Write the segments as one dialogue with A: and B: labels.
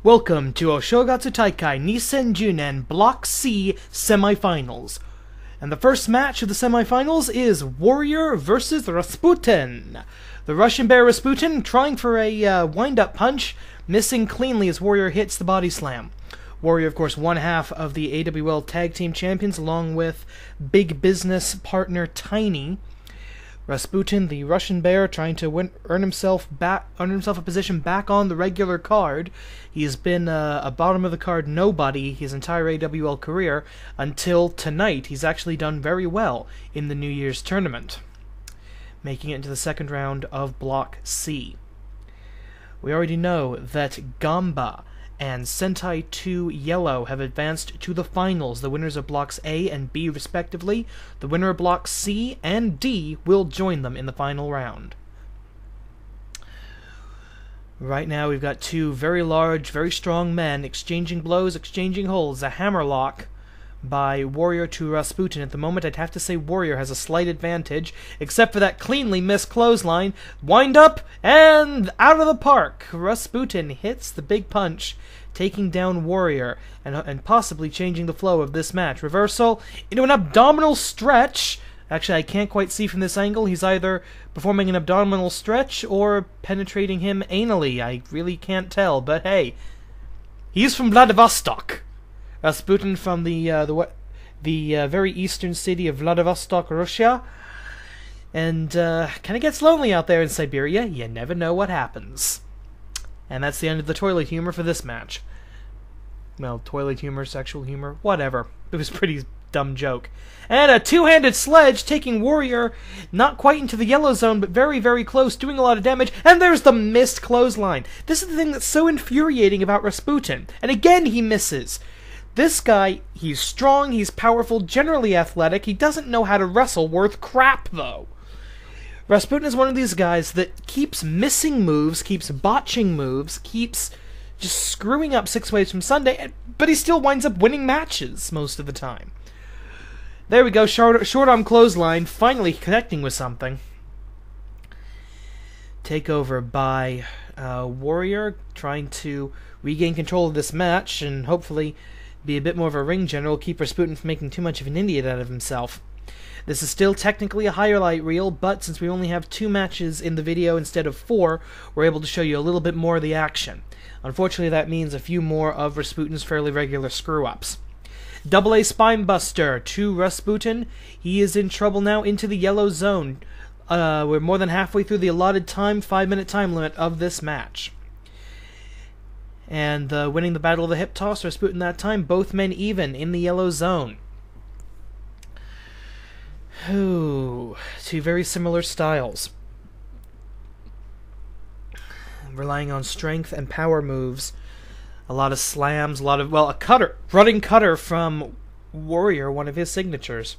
A: Welcome to Oshogatsu Taikai Nisen Junen Block C semifinals. And the first match of the semifinals is Warrior versus Rasputin. The Russian Bear Rasputin trying for a wind-up punch, missing cleanly as Warrior hits the body slam. Warrior, of course, one half of the AWL Tag Team Champions, along with big business partner Tiny. Rasputin, the Russian Bear, trying to earn himself a position back on the regular card. He's been a bottom of the card nobody his entire AWL career until tonight. He's actually done very well in the New Year's tournament, making it into the second round of Block C. We already know that Gamba and Sentai 2 Yellow have advanced to the finals, the winners of Blocks A and B respectively. The winner of Blocks C and D will join them in the final round. Right now we've got two very large, very strong men exchanging blows, exchanging holds. A hammerlock by Warrior to Rasputin. At the moment, I'd have to say Warrior has a slight advantage, except for that cleanly missed clothesline. Wind up, and out of the park. Rasputin hits the big punch, taking down Warrior, and possibly changing the flow of this match. Reversal into an abdominal stretch. Actually, I can't quite see from this angle. He's either performing an abdominal stretch or penetrating him anally. I really can't tell, but hey, he's from Vladivostok. Rasputin from the very eastern city of Vladivostok, Russia. And kind of gets lonely out there in Siberia. You never know what happens. And that's the end of the toilet humor for this match. Well, toilet humor, sexual humor, whatever. It was a pretty dumb joke. And a two-handed sledge taking Warrior not quite into the yellow zone, but very, very close, doing a lot of damage. And there's the missed clothesline. This is the thing that's so infuriating about Rasputin. And again, he misses. This guy, he's strong, he's powerful, generally athletic. He doesn't know how to wrestle worth crap, though. Rasputin is one of these guys that keeps missing moves, keeps botching moves, keeps just screwing up 6 ways from Sunday, but he still winds up winning matches most of the time. There we go, short arm clothesline, finally connecting with something. Takeover by Warrior, trying to regain control of this match and hopefully be a bit more of a ring general, keep Rasputin from making too much of an idiot out of himself. This is still technically a highlight reel, but since we only have 2 matches in the video instead of 4, we're able to show you a little bit more of the action. Unfortunately, that means a few more of Rasputin's fairly regular screw-ups. Double A Spinebuster to Rasputin. He is in trouble now into the yellow zone. We're more than halfway through the allotted time, 5-minute time limit of this match. And winning the battle of the hip toss, Rasputin that time, both men even in the yellow zone. Ooh, 2 very similar styles. Relying on strength and power moves. A lot of slams, a cutter. Running cutter from Warrior, one of his signatures.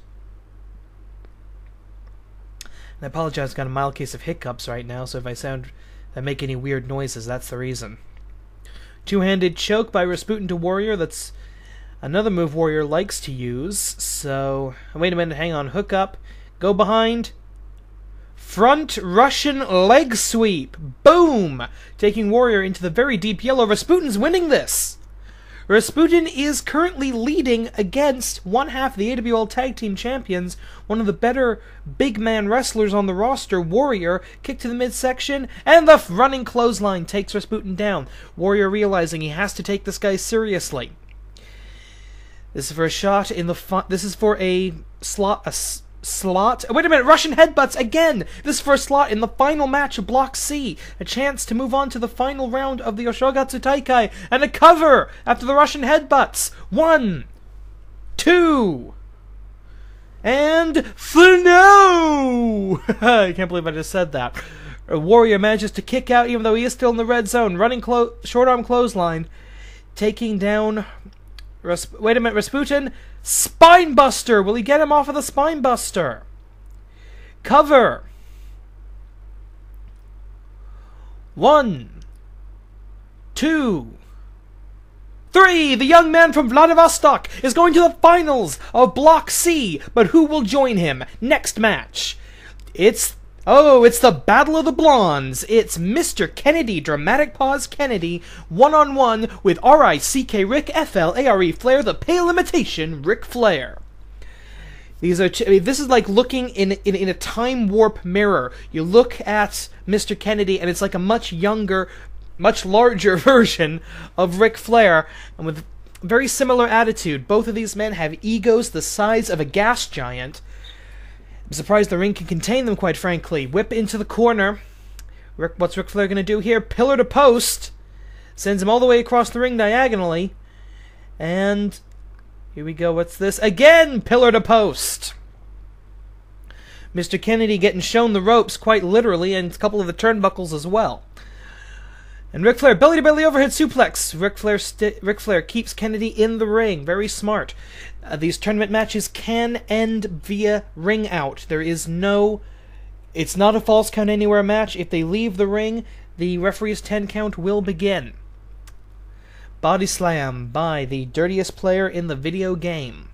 A: And I apologize, I've got a mild case of hiccups right now, so if I make any weird noises, that's the reason. Two-handed choke by Rasputin to Warrior. That's another move Warrior likes to use. So, wait a minute, hang on. Hook up. Go behind. Front Russian leg sweep. Boom! Taking Warrior into the very deep yellow. Rasputin's winning this. Rasputin is currently leading against one half of the AWL Tag Team Champions, one of the better big man wrestlers on the roster, Warrior. Kick to the midsection, and the running clothesline takes Rasputin down. Warrior realizing he has to take this guy seriously. This is for a shot in the this is for a slot. Wait a minute, Russian headbutts again! This is for a slot in the final match of Block C. A chance to move on to the final round of the Oshogatsu Taikai. And a cover after the Russian headbutts. 1, 2, and no! I can't believe I just said that. Warrior manages to kick out even though he is still in the red zone. Running short arm clothesline. Taking down... wait a minute, Rasputin. Spinebuster! Will he get him off of the Spinebuster? Cover. 1, 2, 3! The young man from Vladivostok is going to the finals of Block C, but who will join him? Next match. It's Oh, it's the Battle of the Blondes. It's Mr. Kennedy, Dramatic Pause Kennedy, one-on-one with R.I.C.K. Rick, F.L.A.R.E. Flair, the Pale Imitation Ric Flair. This is like looking in a time warp mirror. You look at Mr. Kennedy, and it's like a much younger, much larger version of Ric Flair, and with very similar attitude. Both of these men have egos the size of a gas giant. I'm surprised the ring can contain them, quite frankly. Whip into the corner. What's Ric Flair going to do here? Pillar to post. Sends him all the way across the ring diagonally. And here we go. What's this? Again, pillar to post. Mr. Kennedy getting shown the ropes, quite literally, and a couple of the turnbuckles as well. And Ric Flair, belly-to-belly overhead suplex. Ric Flair keeps Kennedy in the ring. Very smart. These tournament matches can end via ring out. There is no... It's not a false count anywhere match. If they leave the ring, the referee's 10 count will begin. Body slam by the dirtiest player in the video game.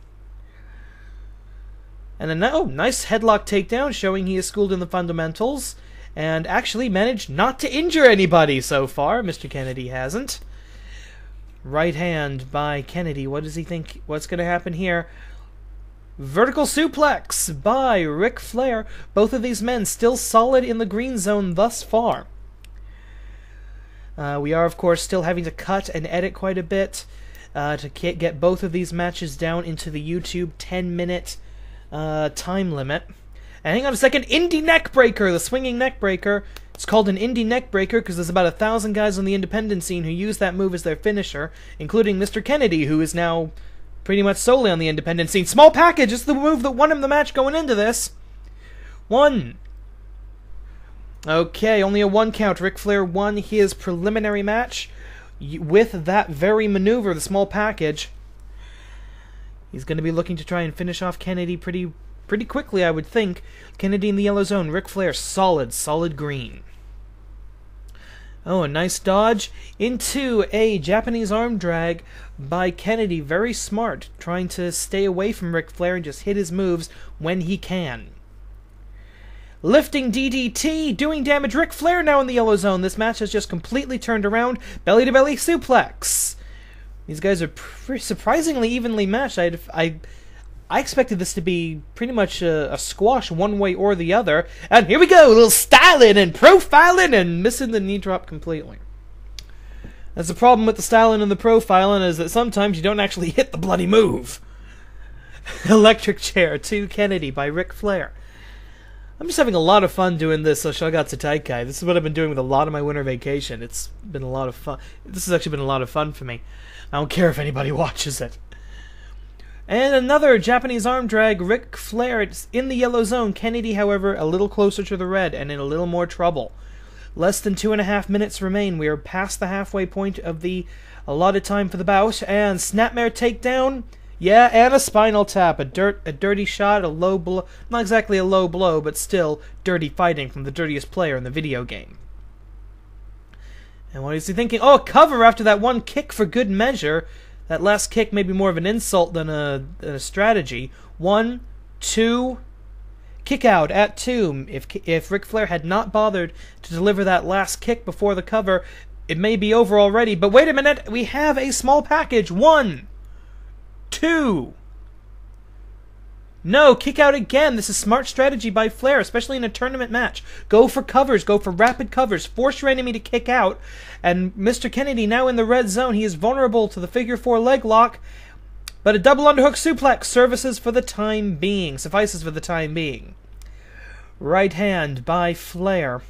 A: And then, oh, nice headlock takedown, showing he is schooled in the fundamentals. And actually managed not to injure anybody so far. Mr. Kennedy hasn't. Right hand by Kennedy. What does he think? What's going to happen here? Vertical suplex by Ric Flair. Both of these men still solid in the green zone thus far. We are, of course, still having to cut and edit quite a bit to get both of these matches down into the YouTube 10-minute time limit. And hang on a second, Indie Neckbreaker, the swinging neckbreaker. It's called an Indie Neckbreaker because there's about 1,000 guys on the independent scene who use that move as their finisher, including Mr. Kennedy, who is now pretty much solely on the independent scene. Small package is the move that won him the match going into this. 1. Okay, only a 1 count. Ric Flair won his preliminary match with that very maneuver, the small package. He's going to be looking to try and finish off Kennedy pretty quickly, I would think. Kennedy in the yellow zone. Ric Flair solid green. Oh, a nice dodge into a Japanese arm drag by Kennedy. Very smart, trying to stay away from Ric Flair and just hit his moves when he can. Lifting DDT, doing damage. Ric Flair now in the yellow zone. This match has just completely turned around. Belly-to-belly suplex. These guys are surprisingly evenly matched. I expected this to be pretty much a squash one way or the other. And here we go, a little styling and profiling and missing the knee drop completely. That's the problem with the styling and the profiling, is that sometimes you don't actually hit the bloody move. Electric chair to Kennedy by Ric Flair. I'm just having a lot of fun doing this Oshogatsu Taikai. This is what I've been doing with a lot of my winter vacation. It's been a lot of fun. This has actually been a lot of fun for me. I don't care if anybody watches it. And another Japanese arm drag. Ric Flair in the yellow zone. Kennedy, however, a little closer to the red and in a little more trouble. Less than 2.5 minutes remain. We are past the halfway point of the allotted time for the bout. And snapmare takedown. Yeah, and a spinal tap. A dirty shot, a low blow. Not exactly a low blow, but still dirty fighting from the dirtiest player in the video game. And what is he thinking? Oh, a cover after that one kick for good measure. That last kick may be more of an insult than a strategy. 1, 2, kick out at 2. If Ric Flair had not bothered to deliver that last kick before the cover, it may be over already. But wait a minute, we have a small package. 1, 2. No, kick out again. This is smart strategy by Flair, especially in a tournament match. Go for covers. Go for rapid covers. Force your enemy to kick out. And Mr. Kennedy now in the red zone. He is vulnerable to the figure 4 leg lock. But a double underhook suplex suffices for the time being. Right hand by Flair.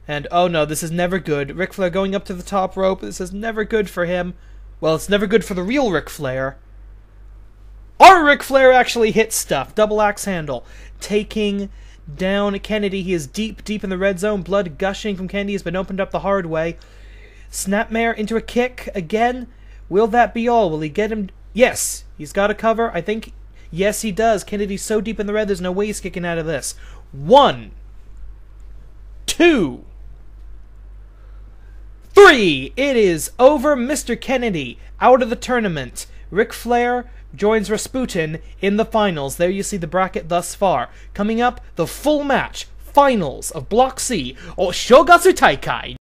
A: And oh no, this is never good. Ric Flair going up to the top rope. This is never good for him. Well, it's never good for the real Ric Flair. Our Ric Flair actually hits stuff. Double axe handle. Taking down Kennedy. He is deep in the red zone. Blood gushing from Kennedy has been opened up the hard way. Snapmare into a kick again. Will that be all? Will he get him? Yes. He's got a cover. I think. Yes, he does. Kennedy's so deep in the red, there's no way he's kicking out of this. 1, 2, 3. It is over. Mr. Kennedy out of the tournament. Ric Flair joins Rasputin in the finals. There you see the bracket thus far. Coming up, the full match. finals of Block C, or Shogatsu Taikai.